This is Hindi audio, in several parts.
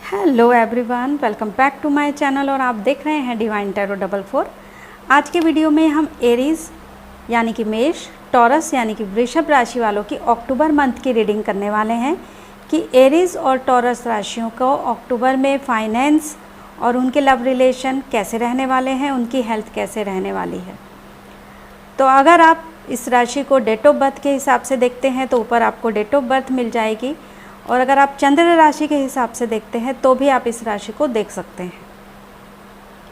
Hello everyone, welcome back to my channel और आप देख रहे हैं डिवाइन टैरो 44। आज के वीडियो में हम एरीज यानी कि मेष, टॉरस यानी कि वृषभ राशि वालों की अक्टूबर मंथ की रीडिंग करने वाले हैं कि एरीज और टॉरस राशियों को अक्टूबर में फाइनेंस और उनके लव रिलेशन कैसे रहने वाले हैं, उनकी हेल्थ कैसे रहने वाली है। तो अगर आप इस राशि को डेट ऑफ बर्थ के हिसाब से देखते हैं तो ऊपर आपको डेट ऑफ बर्थ मिल जाएगी, और अगर आप चंद्र राशि के हिसाब से देखते हैं तो भी आप इस राशि को देख सकते हैं।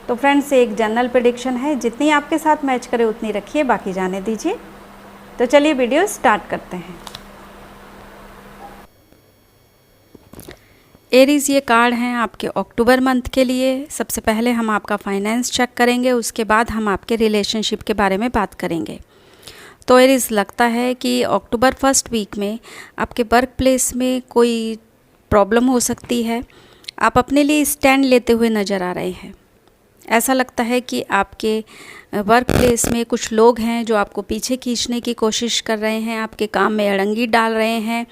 तो फ्रेंड्स, एक जनरल प्रेडिक्शन है, जितनी आपके साथ मैच करे उतनी रखिए, बाकी जाने दीजिए। तो चलिए वीडियो स्टार्ट करते हैं। एरीज ये कार्ड हैं आपके अक्टूबर मंथ के लिए। सबसे पहले हम आपका फाइनेंस चेक करेंगे, उसके बाद हम आपके रिलेशनशिप के बारे में बात करेंगे। तो एरीज, लगता है कि अक्टूबर फर्स्ट वीक में आपके वर्क प्लेस में कोई प्रॉब्लम हो सकती है। आप अपने लिए स्टैंड लेते हुए नज़र आ रहे हैं। ऐसा लगता है कि आपके वर्क प्लेस में कुछ लोग हैं जो आपको पीछे खींचने की कोशिश कर रहे हैं, आपके काम में अड़ंगी डाल रहे हैं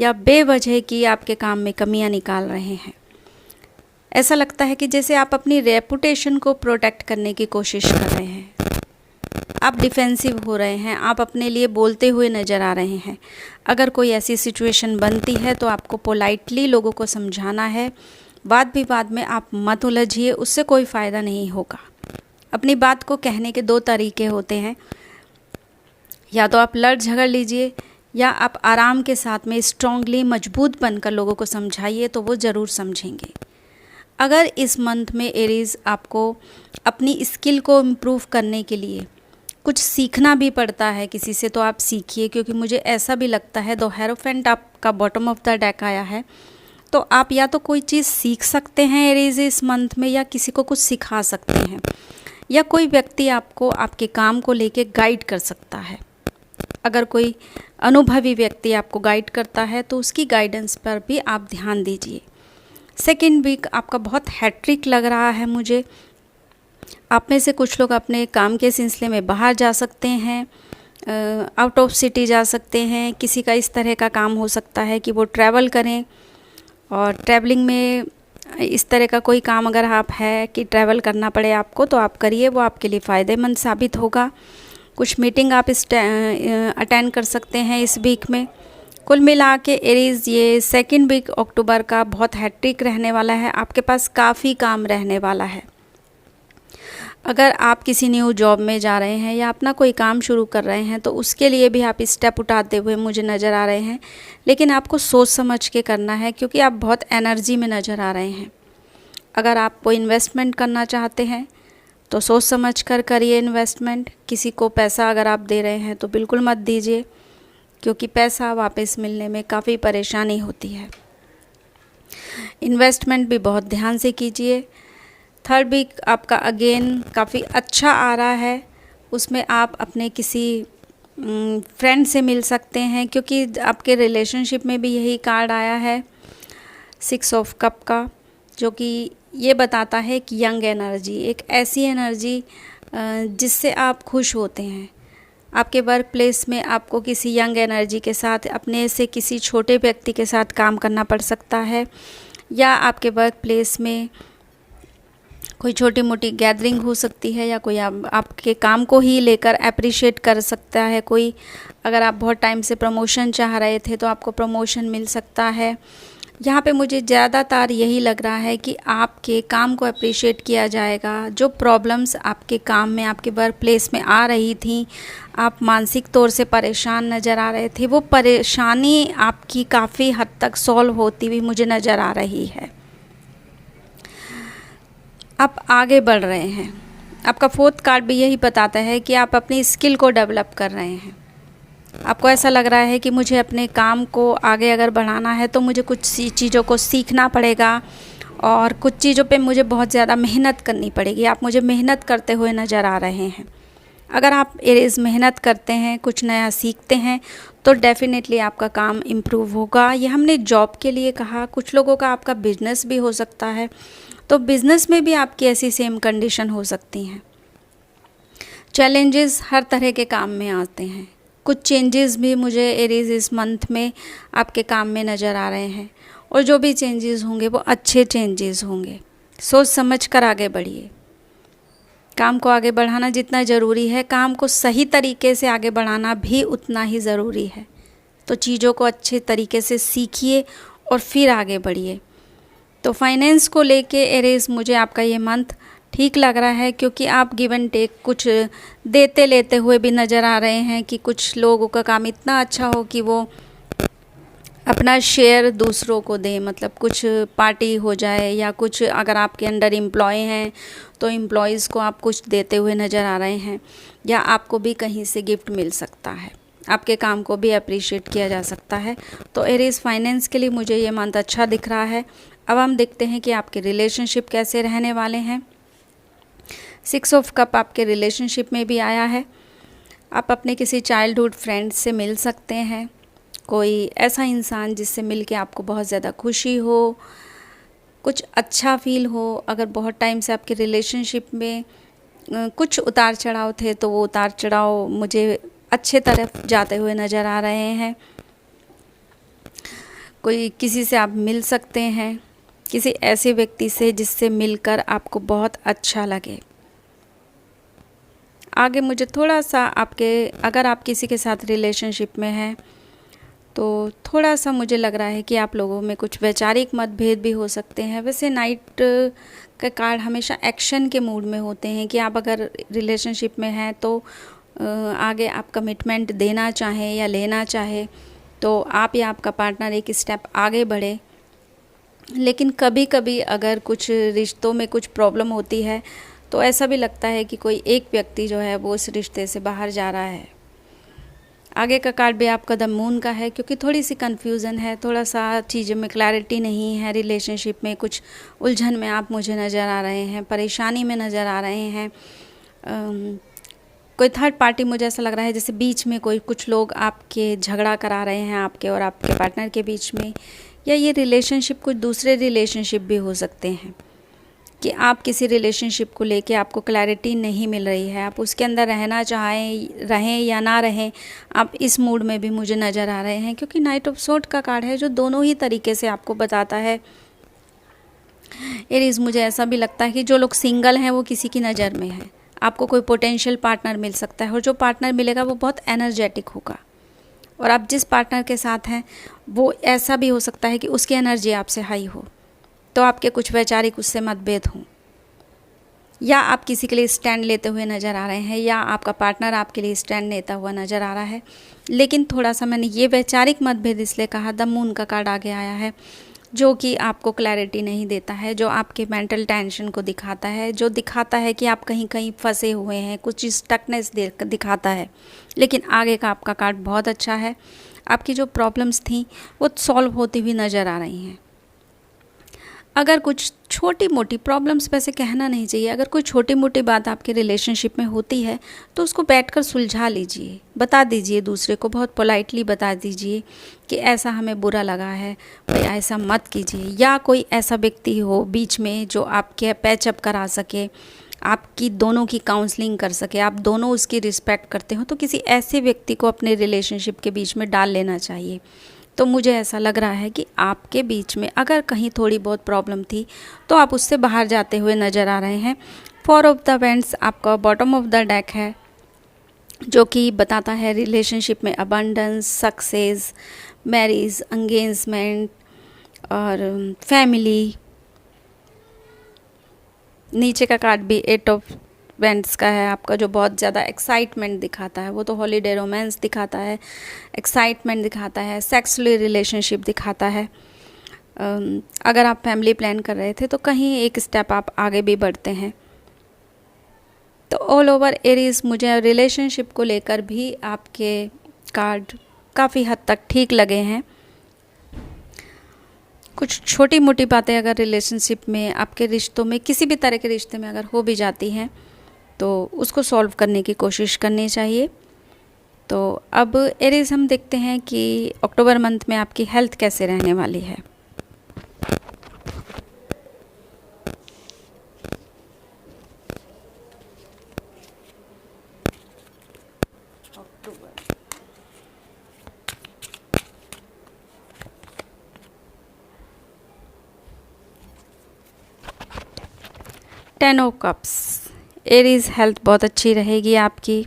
या बेवजह की आपके काम में कमियां निकाल रहे हैं। ऐसा लगता है कि जैसे आप अपनी रेपुटेशन को प्रोटेक्ट करने की कोशिश कर रहे हैं, आप डिफेंसिव हो रहे हैं, आप अपने लिए बोलते हुए नज़र आ रहे हैं। अगर कोई ऐसी सिचुएशन बनती है तो आपको पोलाइटली लोगों को समझाना है। वाद विवाद में आप मत उलझिए, उससे कोई फ़ायदा नहीं होगा। अपनी बात को कहने के दो तरीके होते हैं, या तो आप लड़ झगड़ लीजिए या आप आराम के साथ में स्ट्रांगली मजबूत बनकर लोगों को समझाइए, तो वो ज़रूर समझेंगे। अगर इस मंथ में एरीज आपको अपनी स्किल को इम्प्रूव करने के लिए कुछ सीखना भी पड़ता है किसी से, तो आप सीखिए, क्योंकि मुझे ऐसा भी लगता है, दो हेरोफेंट आपका बॉटम ऑफ द डेक आया है, तो आप या तो कोई चीज़ सीख सकते हैं एरीज इस मंथ में, या किसी को कुछ सिखा सकते हैं, या कोई व्यक्ति आपको आपके काम को लेके गाइड कर सकता है। अगर कोई अनुभवी व्यक्ति आपको गाइड करता है तो उसकी गाइडेंस पर भी आप ध्यान दीजिए। सेकेंड वीक आपका बहुत हैट्रिक लग रहा है मुझे। आप में से कुछ लोग अपने काम के सिलसिले में बाहर जा सकते हैं, आउट ऑफ सिटी जा सकते हैं। किसी का इस तरह का काम हो सकता है कि वो ट्रैवल करें, और ट्रैवलिंग में इस तरह का कोई काम अगर आप है कि ट्रैवल करना पड़े आपको, तो आप करिए, वो आपके लिए फ़ायदेमंद साबित होगा। कुछ मीटिंग आप अटेंड कर सकते हैं इस वीक में। कुल मिला के एरीज, ये सेकेंड वीक अक्टूबर का बहुत हैट्रिक रहने वाला है। आपके पास काफ़ी काम रहने वाला है। अगर आप किसी न्यू जॉब में जा रहे हैं या अपना कोई काम शुरू कर रहे हैं, तो उसके लिए भी आप स्टेप उठाते हुए मुझे नज़र आ रहे हैं, लेकिन आपको सोच समझ के करना है, क्योंकि आप बहुत एनर्जी में नज़र आ रहे हैं। अगर आप कोई इन्वेस्टमेंट करना चाहते हैं तो सोच समझ कर करिए इन्वेस्टमेंट। किसी को पैसा अगर आप दे रहे हैं तो बिल्कुल मत दीजिए, क्योंकि पैसा वापस मिलने में काफ़ी परेशानी होती है। इन्वेस्टमेंट भी बहुत ध्यान से कीजिए। थर्ड वीक आपका अगेन काफ़ी अच्छा आ रहा है। उसमें आप अपने किसी फ्रेंड से मिल सकते हैं, क्योंकि आपके रिलेशनशिप में भी यही कार्ड आया है, 6 ऑफ कप का, जो कि ये बताता है कि यंग एनर्जी, एक ऐसी एनर्जी जिससे आप खुश होते हैं। आपके वर्क प्लेस में आपको किसी यंग एनर्जी के साथ, अपने से किसी छोटे व्यक्ति के साथ काम करना पड़ सकता है, या आपके वर्क प्लेस में कोई छोटी मोटी गैदरिंग हो सकती है, या कोई आपके काम को ही लेकर अप्रिशिएट कर सकता है कोई। अगर आप बहुत टाइम से प्रमोशन चाह रहे थे तो आपको प्रमोशन मिल सकता है। यहाँ पे मुझे ज़्यादातर यही लग रहा है कि आपके काम को अप्रिशिएट किया जाएगा। जो प्रॉब्लम्स आपके काम में, आपके वर्क प्लेस में आ रही थी, आप मानसिक तौर से परेशान नज़र आ रहे थे, वो परेशानी आपकी काफ़ी हद तक सॉल्व होती हुई मुझे नज़र आ रही है। आप आगे बढ़ रहे हैं। आपका फोर्थ कार्ड भी यही बताता है कि आप अपनी स्किल को डेवलप कर रहे हैं। आपको ऐसा लग रहा है कि मुझे अपने काम को आगे अगर बढ़ाना है तो मुझे कुछ चीज़ों को सीखना पड़ेगा, और कुछ चीज़ों पे मुझे बहुत ज़्यादा मेहनत करनी पड़ेगी। आप मुझे मेहनत करते हुए नज़र आ रहे हैं। अगर आप एरीज मेहनत करते हैं, कुछ नया सीखते हैं, तो डेफिनेटली आपका काम इम्प्रूव होगा। ये हमने जॉब के लिए कहा। कुछ लोगों का आपका बिजनेस भी हो सकता है, तो बिज़नेस में भी आपकी ऐसी सेम कंडीशन हो सकती हैं। चैलेंजेस हर तरह के काम में आते हैं। कुछ चेंजेस भी मुझे एरीज इस मंथ में आपके काम में नज़र आ रहे हैं, और जो भी चेंजेस होंगे वो अच्छे चेंजेस होंगे। सोच समझ कर आगे बढ़िए। काम को आगे बढ़ाना जितना ज़रूरी है, काम को सही तरीके से आगे बढ़ाना भी उतना ही ज़रूरी है। तो चीज़ों को अच्छे तरीके से सीखिए और फिर आगे बढ़िए। तो फाइनेंस को लेके एरीज, मुझे आपका ये मंथ ठीक लग रहा है, क्योंकि आप गिव एंड टेक कुछ देते लेते हुए भी नज़र आ रहे हैं कि कुछ लोगों का काम इतना अच्छा हो कि वो अपना शेयर दूसरों को दें। मतलब कुछ पार्टी हो जाए, या कुछ अगर आपके अंडर एम्प्लॉय हैं तो एम्प्लॉयज़ को आप कुछ देते हुए नज़र आ रहे हैं, या आपको भी कहीं से गिफ्ट मिल सकता है, आपके काम को भी अप्रिशिएट किया जा सकता है। तो एरीज, फाइनेंस के लिए मुझे ये मंथ अच्छा दिख रहा है। अब हम देखते हैं कि आपके रिलेशनशिप कैसे रहने वाले हैं। 6 ऑफ कप आपके रिलेशनशिप में भी आया है। आप अपने किसी चाइल्डहुड फ्रेंड से मिल सकते हैं, कोई ऐसा इंसान जिससे मिल के आपको बहुत ज़्यादा खुशी हो, कुछ अच्छा फील हो। अगर बहुत टाइम से आपके रिलेशनशिप में कुछ उतार चढ़ाव थे, तो वो उतार चढ़ाव मुझे अच्छे तरफ जाते हुए नज़र आ रहे हैं। कोई किसी से आप मिल सकते हैं, किसी ऐसे व्यक्ति से जिससे मिलकर आपको बहुत अच्छा लगे। आगे मुझे थोड़ा सा अगर आप किसी के साथ रिलेशनशिप में हैं, तो थोड़ा सा मुझे लग रहा है कि आप लोगों में कुछ वैचारिक मतभेद भी हो सकते हैं। वैसे नाइट का कार्ड हमेशा एक्शन के मूड में होते हैं कि आप अगर रिलेशनशिप में हैं तो आगे आप कमिटमेंट देना चाहें या लेना चाहें, तो आप या आपका पार्टनर एक स्टेप आगे बढ़े। लेकिन कभी कभी अगर कुछ रिश्तों में कुछ प्रॉब्लम होती है, तो ऐसा भी लगता है कि कोई एक व्यक्ति जो है वो उस रिश्ते से बाहर जा रहा है। आगे का कार्ड भी आपका द मून का है, क्योंकि थोड़ी सी कन्फ्यूज़न है, थोड़ा सा चीज़ों में क्लैरिटी नहीं है। रिलेशनशिप में कुछ उलझन में आप मुझे नज़र आ रहे हैं, परेशानी में नज़र आ रहे हैं। कोई थर्ड पार्टी, मुझे ऐसा लग रहा है जैसे बीच में कुछ लोग आपके झगड़ा करा रहे हैं, आपके और आपके पार्टनर के बीच में। या ये रिलेशनशिप कुछ दूसरे रिलेशनशिप भी हो सकते हैं, कि आप किसी रिलेशनशिप को लेके आपको क्लैरिटी नहीं मिल रही है, आप उसके अंदर रहना रहें या ना रहें, आप इस मूड में भी मुझे नज़र आ रहे हैं। क्योंकि नाइट ऑफ सोर्ड का कार्ड है जो दोनों ही तरीके से आपको बताता है। एरीज, मुझे ऐसा भी लगता है कि जो लोग सिंगल हैं वो किसी की नज़र में हैं, आपको कोई पोटेंशियल पार्टनर मिल सकता है, और जो पार्टनर मिलेगा वो बहुत एनर्जेटिक होगा। और आप जिस पार्टनर के साथ हैं वो ऐसा भी हो सकता है कि उसकी एनर्जी आपसे हाई हो, तो आपके कुछ वैचारिक उससे मतभेद हों, या आप किसी के लिए स्टैंड लेते हुए नज़र आ रहे हैं, या आपका पार्टनर आपके लिए स्टैंड लेता हुआ नज़र आ रहा है। लेकिन थोड़ा सा मैंने ये वैचारिक मतभेद इसलिए कहा, द मून का कार्ड आगे आया है, जो कि आपको क्लैरिटी नहीं देता है, जो आपके मेंटल टेंशन को दिखाता है, जो दिखाता है कि आप कहीं कहीं फंसे हुए हैं, कुछ स्टकनेस दिखाता है। लेकिन आगे का आपका कार्ड बहुत अच्छा है। आपकी जो प्रॉब्लम्स थी वो सॉल्व होती हुई नज़र आ रही हैं। अगर कुछ छोटी मोटी प्रॉब्लम्स, वैसे कहना नहीं चाहिए, अगर कोई छोटी मोटी बात आपके रिलेशनशिप में होती है तो उसको बैठकर सुलझा लीजिए, बता दीजिए दूसरे को, बहुत पोलाइटली बता दीजिए कि ऐसा हमें बुरा लगा है, भाई ऐसा मत कीजिए। या कोई ऐसा व्यक्ति हो बीच में जो आपके पैचअप करा सके, आपकी दोनों की काउंसलिंग कर सके, आप दोनों उसकी रिस्पेक्ट करते हो, तो किसी ऐसे व्यक्ति को अपने रिलेशनशिप के बीच में डाल लेना चाहिए। तो मुझे ऐसा लग रहा है कि आपके बीच में अगर कहीं थोड़ी बहुत प्रॉब्लम थी तो आप उससे बाहर जाते हुए नज़र आ रहे हैं। 4 ऑफ द वेंट्स आपका बॉटम ऑफ द डेक है, जो कि बताता है रिलेशनशिप में अबंडेंस, सक्सेस, मैरिज, एंगेजमेंट और फैमिली। नीचे का कार्ड भी 8 ऑफ वेंट्स का है आपका, जो बहुत ज़्यादा एक्साइटमेंट दिखाता है। वो तो हॉलीडे रोमांस दिखाता है, एक्साइटमेंट दिखाता है, सेक्सुअल रिलेशनशिप दिखाता है। अगर आप फैमिली प्लान कर रहे थे तो कहीं एक स्टेप आप आगे भी बढ़ते हैं। तो ऑल ओवर एरीज, मुझे रिलेशनशिप को लेकर भी आपके कार्ड काफ़ी हद तक ठीक लगे हैं। कुछ छोटी मोटी बातें अगर रिलेशनशिप में, आपके रिश्तों में, किसी भी तरह के रिश्ते में अगर हो भी जाती हैं तो उसको सॉल्व करने की कोशिश करनी चाहिए। तो अब एरीज, हम देखते हैं कि अक्टूबर मंथ में आपकी हेल्थ कैसे रहने वाली है। 10 ऑफ कप्स, एरीज हेल्थ बहुत अच्छी रहेगी आपकी।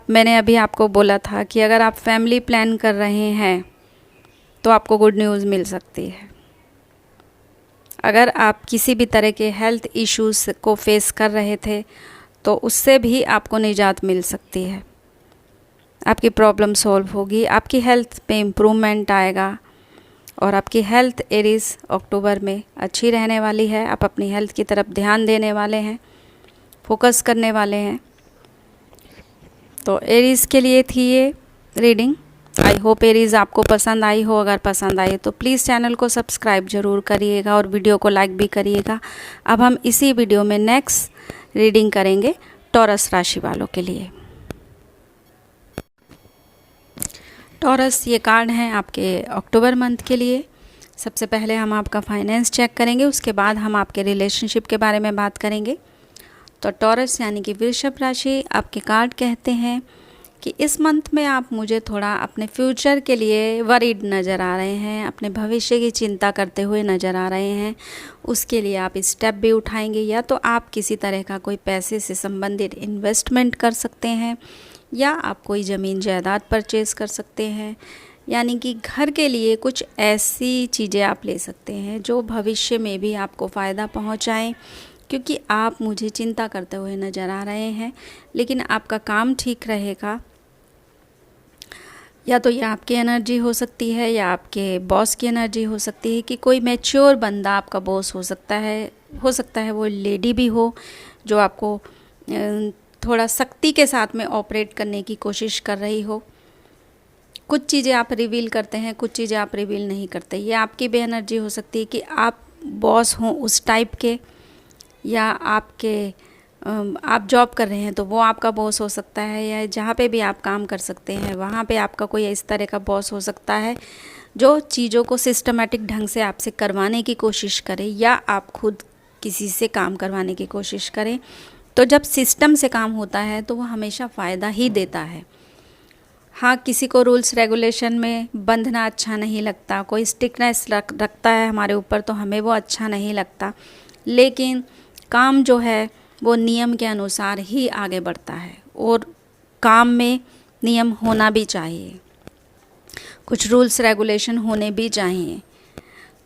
मैंने अभी आपको बोला था कि अगर आप फैमिली प्लान कर रहे हैं तो आपको गुड न्यूज़ मिल सकती है। अगर आप किसी भी तरह के हेल्थ इश्यूज़ को फेस कर रहे थे तो उससे भी आपको निजात मिल सकती है। आपकी प्रॉब्लम सॉल्व होगी, आपकी हेल्थ पे इम्प्रूवमेंट आएगा और आपकी हेल्थ एरीज अक्टूबर में अच्छी रहने वाली है। आप अपनी हेल्थ की तरफ ध्यान देने वाले हैं, फोकस करने वाले हैं। तो एरीज के लिए थी ये रीडिंग। आई होप एरीज आपको पसंद आई हो। अगर पसंद आई तो प्लीज़ चैनल को सब्सक्राइब ज़रूर करिएगा और वीडियो को लाइक भी करिएगा। अब हम इसी वीडियो में नेक्स्ट रीडिंग करेंगे टॉरस राशि वालों के लिए। टॉरस, ये कार्ड हैं आपके अक्टूबर मंथ के लिए। सबसे पहले हम आपका फाइनेंस चेक करेंगे, उसके बाद हम आपके रिलेशनशिप के बारे में बात करेंगे। तो टॉरस यानी कि वृषभ राशि, आपके कार्ड कहते हैं कि इस मंथ में आप मुझे थोड़ा अपने फ्यूचर के लिए वरीड नज़र आ रहे हैं, अपने भविष्य की चिंता करते हुए नज़र आ रहे हैं। उसके लिए आप स्टेप भी उठाएंगे, या तो आप किसी तरह का कोई पैसे से संबंधित इन्वेस्टमेंट कर सकते हैं, या आप कोई ज़मीन जायदाद परचेज़ कर सकते हैं। यानी कि घर के लिए कुछ ऐसी चीज़ें आप ले सकते हैं जो भविष्य में भी आपको फ़ायदा पहुंचाएं, क्योंकि आप मुझे चिंता करते हुए नज़र आ रहे हैं। लेकिन आपका काम ठीक रहेगा, या तो ये आपकी एनर्जी हो सकती है या आपके बॉस की एनर्जी हो सकती है कि कोई मैच्योर बंदा आपका बॉस हो सकता है वो लेडी भी हो जो आपको थोड़ा सख्ती के साथ में ऑपरेट करने की कोशिश कर रही हो। कुछ चीज़ें आप रिवील करते हैं, कुछ चीज़ें आप रिवील नहीं करते। ये आपकी भी एनर्जी हो सकती है कि आप बॉस हों उस टाइप के, या आप जॉब कर रहे हैं तो वो आपका बॉस हो सकता है, या जहाँ पे भी आप काम कर सकते हैं वहाँ पे आपका कोई इस तरह का बॉस हो सकता है जो चीज़ों को सिस्टमेटिक ढंग से आपसे करवाने की कोशिश करे, या आप खुद किसी से काम करवाने की कोशिश करें। तो जब सिस्टम से काम होता है तो वो हमेशा फ़ायदा ही देता है। हाँ, किसी को रूल्स रेगुलेशन में बंधना अच्छा नहीं लगता, कोई स्ट्रिक्टनेस रखता है हमारे ऊपर तो हमें वो अच्छा नहीं लगता, लेकिन काम जो है वो नियम के अनुसार ही आगे बढ़ता है और काम में नियम होना भी चाहिए, कुछ रूल्स रेगुलेशन होने भी चाहिए।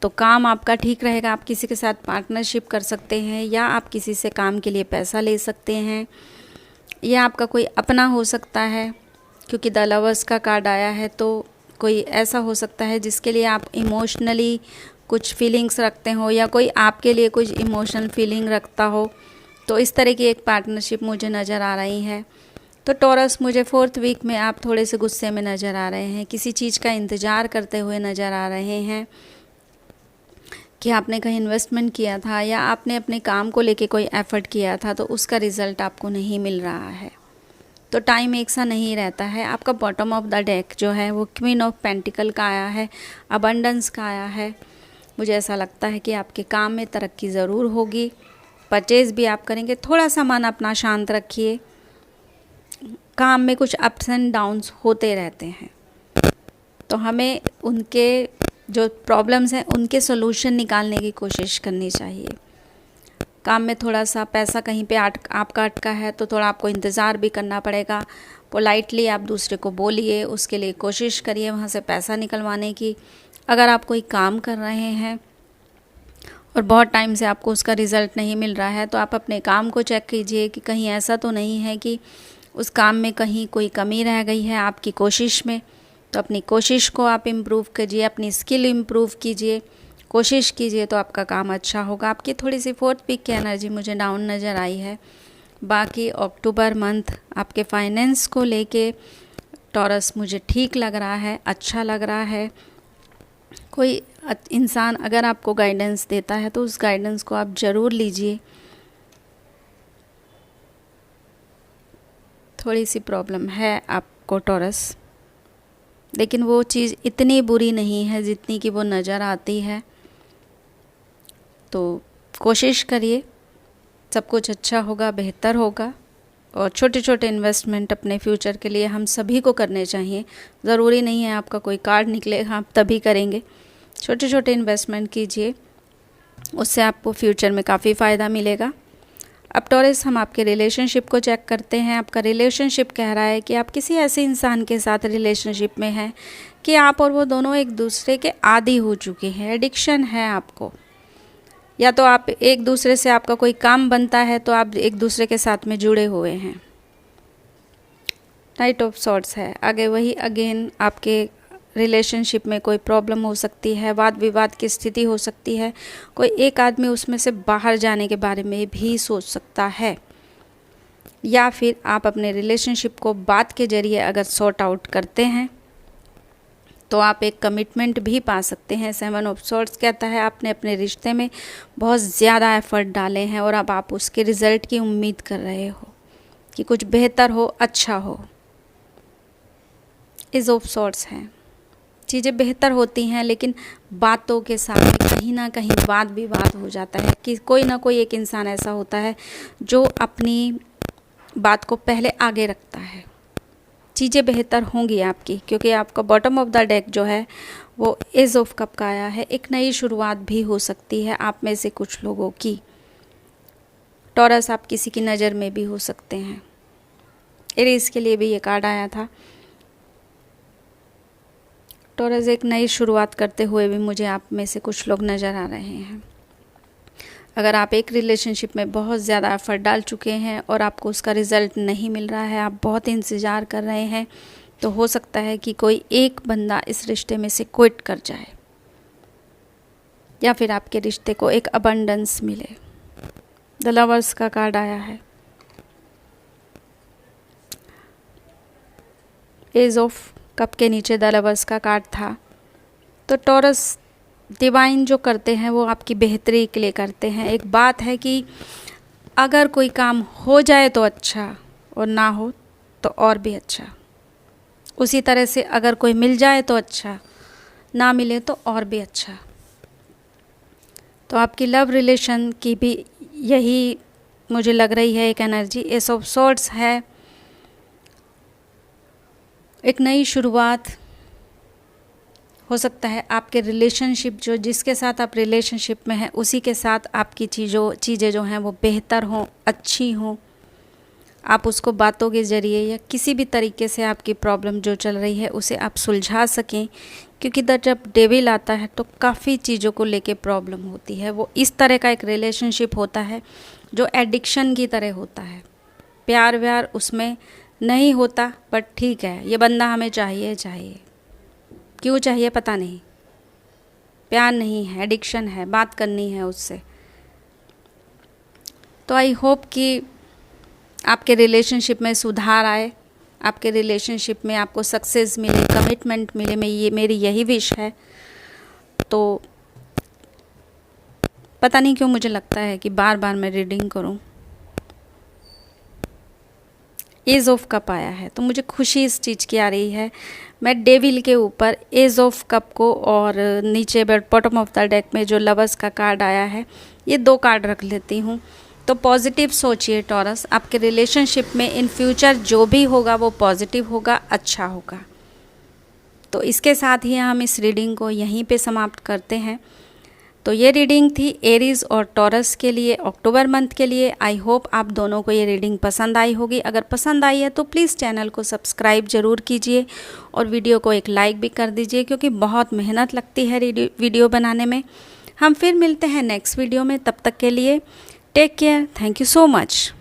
तो काम आपका ठीक रहेगा। आप किसी के साथ पार्टनरशिप कर सकते हैं, या आप किसी से काम के लिए पैसा ले सकते हैं, या आपका कोई अपना हो सकता है, क्योंकि द लवर्स का कार्ड आया है तो कोई ऐसा हो सकता है जिसके लिए आप इमोशनली कुछ फीलिंग्स रखते हो, या कोई आपके लिए कुछ इमोशनल फीलिंग रखता हो। तो इस तरह की एक पार्टनरशिप मुझे नज़र आ रही है। तो टॉरस, मुझे 4th वीक में आप थोड़े से गुस्से में नज़र आ रहे हैं, किसी चीज़ का इंतज़ार करते हुए नज़र आ रहे हैं कि आपने कहीं इन्वेस्टमेंट किया था या आपने अपने काम को लेके कोई एफ़र्ट किया था तो उसका रिज़ल्ट आपको नहीं मिल रहा है। तो टाइम एक सा नहीं रहता है। आपका बॉटम ऑफ द डेक जो है वो क्वीन ऑफ पेंटिकल का आया है, अबंडेंस का आया है। मुझे ऐसा लगता है कि आपके काम में तरक्की ज़रूर होगी, परचेज़ भी आप करेंगे। थोड़ा सा मन अपना शांत रखिए, काम में कुछ अप्स एंड डाउन्स होते रहते हैं, तो हमें उनके जो प्रॉब्लम्स हैं उनके सोल्यूशन निकालने की कोशिश करनी चाहिए। काम में थोड़ा सा पैसा कहीं पे आपका अटका है तो थोड़ा आपको इंतज़ार भी करना पड़ेगा। पोलाइटली आप दूसरे को बोलिए, उसके लिए कोशिश करिए वहाँ से पैसा निकलवाने की। अगर आप कोई काम कर रहे हैं और बहुत टाइम से आपको उसका रिज़ल्ट नहीं मिल रहा है तो आप अपने काम को चेक कीजिए कि कहीं ऐसा तो नहीं है कि उस काम में कहीं कोई कमी रह गई है आपकी कोशिश में। तो अपनी कोशिश को आप इम्प्रूव कीजिए, अपनी स्किल इम्प्रूव कीजिए, कोशिश कीजिए, तो आपका काम अच्छा होगा। आपकी थोड़ी सी 4th वीक की एनर्जी मुझे डाउन नज़र आई है। बाकी अक्टूबर मंथ आपके फाइनेंस को लेके टॉरस मुझे ठीक लग रहा है, अच्छा लग रहा है। कोई इंसान अगर आपको गाइडेंस देता है तो उस गाइडेंस को आप ज़रूर लीजिए। थोड़ी सी प्रॉब्लम है आपको टॉरस, लेकिन वो चीज़ इतनी बुरी नहीं है जितनी कि वो नज़र आती है। तो कोशिश करिए, सब कुछ अच्छा होगा, बेहतर होगा। और छोटे छोटे इन्वेस्टमेंट अपने फ्यूचर के लिए हम सभी को करने चाहिए। ज़रूरी नहीं है आपका कोई कार्ड निकले आप तभी करेंगे। छोटे छोटे इन्वेस्टमेंट कीजिए उससे आपको फ्यूचर में काफ़ी फ़ायदा मिलेगा। अब टॉरस, हम आपके रिलेशनशिप को चेक करते हैं। आपका रिलेशनशिप कह रहा है कि आप किसी ऐसे इंसान के साथ रिलेशनशिप में हैं कि आप और वो दोनों एक दूसरे के आदी हो चुके हैं, एडिक्शन है आपको, या तो आप एक दूसरे से, आपका कोई काम बनता है तो आप एक दूसरे के साथ में जुड़े हुए हैं। नाइट ऑफ सॉर्ड्स है आगे, वही अगेन आपके रिलेशनशिप में कोई प्रॉब्लम हो सकती है, वाद विवाद की स्थिति हो सकती है, कोई एक आदमी उसमें से बाहर जाने के बारे में भी सोच सकता है, या फिर आप अपने रिलेशनशिप को बात के जरिए अगर सॉर्ट आउट करते हैं तो आप एक कमिटमेंट भी पा सकते हैं। 7 ऑफ सॉर्ड्स कहता है आपने अपने रिश्ते में बहुत ज़्यादा एफर्ट डाले हैं और अब आप उसके रिज़ल्ट की उम्मीद कर रहे हो कि कुछ बेहतर हो, अच्छा हो। एज ऑफ सॉर्ड्स है, चीज़ें बेहतर होती हैं लेकिन बातों के साथ कहीं ना कहीं वाद विवाद हो जाता है कि कोई ना कोई एक इंसान ऐसा होता है जो अपनी बात को पहले आगे रखता है। चीज़ें बेहतर होंगी आपकी, क्योंकि आपका बॉटम ऑफ द डेक जो है वो एज ऑफ कप का आया है। एक नई शुरुआत भी हो सकती है आप में से कुछ लोगों की। टॉरस, आप किसी की नज़र में भी हो सकते हैं। एरीज के लिए भी ये कार्ड आया था। टॉरस, एक नई शुरुआत करते हुए भी मुझे आप में से कुछ लोग नज़र आ रहे हैं। अगर आप एक रिलेशनशिप में बहुत ज़्यादा एफर्ट डाल चुके हैं और आपको उसका रिज़ल्ट नहीं मिल रहा है, आप बहुत इंतज़ार कर रहे हैं, तो हो सकता है कि कोई एक बंदा इस रिश्ते में से क्विट कर जाए, या फिर आपके रिश्ते को एक अबंडेंस मिले। द लवर्स का कार्ड आया है। एज ऑफ कप के नीचे द लवर्स का कार्ड था। तो टॉरस, डिवाइन जो करते हैं वो आपकी बेहतरी के लिए करते हैं। एक बात है कि अगर कोई काम हो जाए तो अच्छा, और ना हो तो और भी अच्छा। उसी तरह से अगर कोई मिल जाए तो अच्छा, ना मिले तो और भी अच्छा। तो आपकी लव रिलेशन की भी यही मुझे लग रही है एक एनर्जी। एस ऑफ सॉर्ड्स है, एक नई शुरुआत हो सकता है। आपके रिलेशनशिप जो, जिसके साथ आप रिलेशनशिप में हैं, उसी के साथ आपकी चीज़ें जो हैं वो बेहतर हों, अच्छी हों। आप उसको बातों के ज़रिए या किसी भी तरीके से आपकी प्रॉब्लम जो चल रही है उसे आप सुलझा सकें, क्योंकि जब डेविल आता है तो काफ़ी चीज़ों को लेके प्रॉब्लम होती है। वो इस तरह का एक रिलेशनशिप होता है जो एडिक्शन की तरह होता है। प्यार व्यार उसमें नहीं होता, बट ठीक है, ये बंदा हमें चाहिए, क्यों चाहिए पता नहीं, प्यार नहीं है, एडिक्शन है, बात करनी है उससे। तो आई होप कि आपके रिलेशनशिप में सुधार आए, आपके रिलेशनशिप में आपको सक्सेस मिले, कमिटमेंट मिले। मेरी यही विश है। तो पता नहीं क्यों मुझे लगता है कि बार बार मैं रीडिंग करूं। एज ऑफ कप आया है तो मुझे खुशी इस चीज़ की आ रही है। मैं डेविल के ऊपर एज ऑफ कप को और नीचे बॉटम ऑफ द डेक में जो लवर्स का कार्ड आया है, ये 2 कार्ड रख लेती हूँ। तो पॉजिटिव सोचिए टॉरस, आपके रिलेशनशिप में इन फ्यूचर जो भी होगा वो पॉजिटिव होगा, अच्छा होगा। तो इसके साथ ही हम इस रीडिंग को यहीं पे समाप्त करते हैं। तो ये रीडिंग थी एरीज और टॉरस के लिए अक्टूबर मंथ के लिए। आई होप आप दोनों को ये रीडिंग पसंद आई होगी। अगर पसंद आई है तो प्लीज़ चैनल को सब्सक्राइब ज़रूर कीजिए और वीडियो को एक लाइक भी कर दीजिए, क्योंकि बहुत मेहनत लगती है वीडियो बनाने में। हम फिर मिलते हैं नेक्स्ट वीडियो में, तब तक के लिए take care, thank you so much.